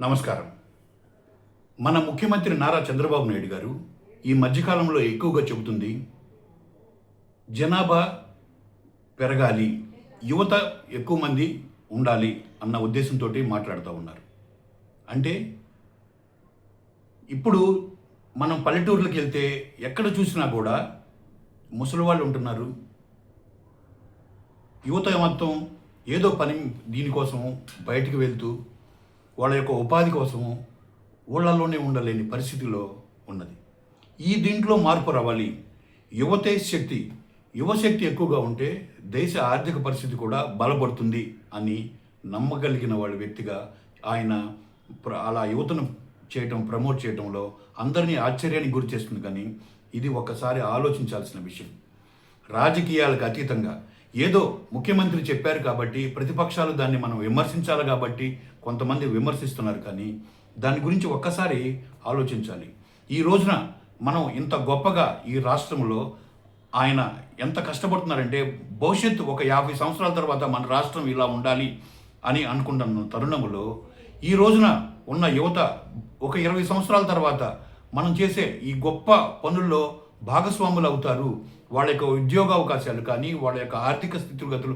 నమస్కారం. మన ముఖ్యమంత్రి నారా చంద్రబాబు నాయుడు గారు ఈ మధ్యకాలంలో ఎక్కువగా చెబుతుంది జనాభా పెరగాలి, యువత ఎక్కువ మంది ఉండాలి అన్న ఉద్దేశంతో మాట్లాడుతూ ఉన్నారు. అంటే ఇప్పుడు మనం పల్లెటూర్లకు వెళ్తే ఎక్కడ చూసినా కూడా ముసలి వాళ్ళు ఉంటున్నారు. యువత మొత్తం ఏదో పని దీనికోసం బయటికి వెళ్తూ వాళ్ళ యొక్క ఉపాధి కోసము ఊళ్ళల్లోనే ఉండలేని పరిస్థితిలో ఉన్నది. ఈ దీంట్లో మార్పు రావాలి. యువతే శక్తి, యువశక్తి ఎక్కువగా ఉంటే దేశ ఆర్థిక పరిస్థితి కూడా బలపడుతుంది అని నమ్మగలిగిన వాళ్ళ వ్యక్తిగా ఆయన అలా యువతను ప్రమోట్ చేయడంలో అందరినీ ఆశ్చర్యానికి గురి చేస్తుంది. కానీ ఇది ఒక్కసారి ఆలోచించాల్సిన విషయం. రాజకీయాలకు అతీతంగా ఏదో ముఖ్యమంత్రి చెప్పారు కాబట్టి ప్రతిపక్షాలు దాన్ని మనం విమర్శించాలి కాబట్టి కొంతమంది విమర్శిస్తున్నారు. కానీ దాని గురించి ఒక్కసారి ఆలోచించాలి. ఈ రోజున మనం ఇంత గొప్పగా ఈ రాష్ట్రంలో ఆయన ఎంత కష్టపడుతున్నారంటే భవిష్యత్తు ఒక 50 సంవత్సరాల తర్వాత మన రాష్ట్రం ఇలా ఉండాలి అని అనుకుంటున్న తరుణంలో ఈ రోజున ఉన్న యువత ఒక 20 సంవత్సరాల తర్వాత మనం చేసే ఈ గొప్ప పనుల్లో భాగస్వాములు అవుతారు. వాళ్ళ యొక్క ఉద్యోగ అవకాశాలు కానీ వాళ్ళ యొక్క ఆర్థిక స్థితిగతులు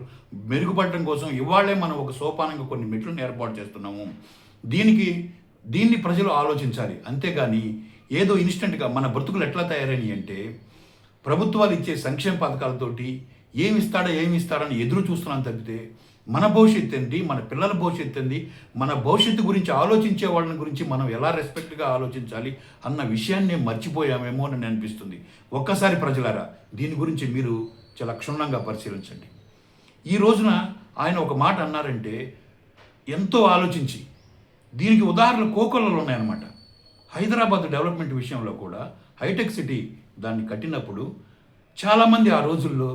మెరుగుపడటం కోసం ఇవాళే మనం ఒక సోపానంగా కొన్ని మెట్లను ఏర్పాటు చేస్తున్నాము. దీన్ని ప్రజలు ఆలోచించాలి. అంతేగాని ఏదో ఇన్స్టెంట్గా మన బ్రతుకులు ఎట్లా తయారని అంటే ప్రభుత్వాలు ఇచ్చే సంక్షేమ పథకాలతోటి ఏమి ఇస్తాడని ఎదురు చూస్తున్నాం తప్పితే మన భవిష్యత్తు ఏంటి, మన పిల్లల భవిష్యత్తు ఏంటి, మన భవిష్యత్తు గురించి ఆలోచించే వాళ్ళని గురించి మనం ఎలా రెస్పెక్ట్గా ఆలోచించాలి అన్న విషయాన్ని మర్చిపోయామేమో అని అనిపిస్తుంది. ఒక్కసారి ప్రజలారా దీని గురించి మీరు చాలా క్షుణ్ణంగా పరిశీలించండి. ఈ రోజున ఆయన ఒక మాట అన్నారంటే ఎంతో ఆలోచించి, దీనికి ఉదాహరణలు కోకొల్లలు ఉన్నాయన్నమాట. హైదరాబాద్ డెవలప్మెంట్ విషయంలో కూడా హైటెక్ సిటీ దాన్ని కట్టినప్పుడు చాలామంది ఆ రోజుల్లో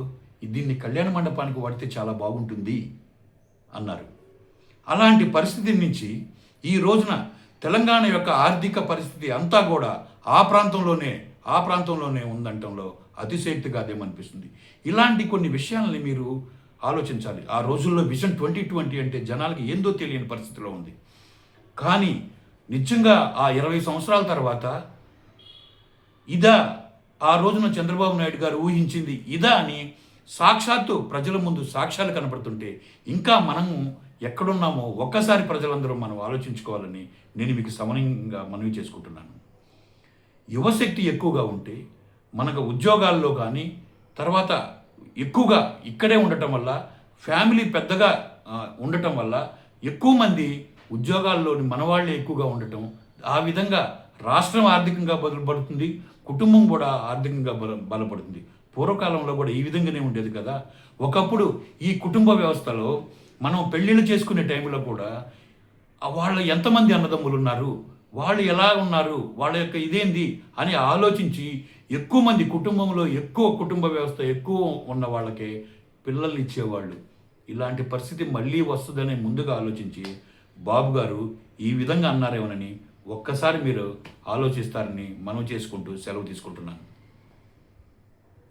దీన్ని కళ్యాణ మండపానికి వాడితే చాలా బాగుంటుంది అన్నారు. అలాంటి పరిస్థితి నుంచి ఈ రోజున తెలంగాణ యొక్క ఆర్థిక పరిస్థితి అంతా కూడా ఆ ప్రాంతంలోనే ఉందంటంలో అతిశయోక్తి కాదేమనిపిస్తుంది. ఇలాంటి కొన్ని విషయాలని మీరు ఆలోచించాలి. ఆ రోజుల్లో విజన్ 2020 అంటే జనాలకి ఏందో తెలియని పరిస్థితిలో ఉంది. కానీ నిజంగా ఆ 20 సంవత్సరాల తర్వాత ఇదా ఆ రోజున చంద్రబాబు నాయుడు గారు ఊహించింది ఇదా అని సాక్షాత్తు ప్రజల ముందు సాక్ష్యాలు కనపడుతుంటే ఇంకా మనము ఎక్కడున్నామో ఒక్కసారి ప్రజలందరూ మనం ఆలోచించుకోవాలని నేను మీకు సమన్వయంగా మనవి చేసుకుంటున్నాను. యువశక్తి ఎక్కువగా ఉంటే మనకు ఉద్యోగాల్లో కానీ తర్వాత ఎక్కువగా ఇక్కడే ఉండటం వల్ల ఫ్యామిలీ పెద్దగా ఉండటం వల్ల ఎక్కువ మంది ఉద్యోగాల్లోని మనవాళ్ళే ఎక్కువగా ఉండటం, ఆ విధంగా రాష్ట్రం ఆర్థికంగా బలపడుతుంది, కుటుంబం కూడా ఆర్థికంగా బలపడుతుంది. పూర్వకాలంలో కూడా ఈ విధంగానే ఉండేది కదా. ఒకప్పుడు ఈ కుటుంబ వ్యవస్థలో మనం పెళ్ళిళ్ళు చేసుకునే టైంలో కూడా వాళ్ళు ఎంతమంది అన్నదమ్ములు ఉన్నారు, వాళ్ళు ఎలా ఉన్నారు, వాళ్ళ యొక్క ఇదేంది అని ఆలోచించి ఎక్కువ మంది కుటుంబంలో ఎక్కువ కుటుంబ వ్యవస్థ ఎక్కువ ఉన్న వాళ్ళకే పిల్లల్ని ఇచ్చేవాళ్ళు. ఇలాంటి పరిస్థితి మళ్ళీ వస్తుందని ముందుగా ఆలోచించి బాబు గారు ఈ విధంగా అన్నారేమోనని ఒక్కసారి మీరు ఆలోచిస్తారని మనవి చేసుకుంటూ సెలవు తీసుకుంటున్నాను.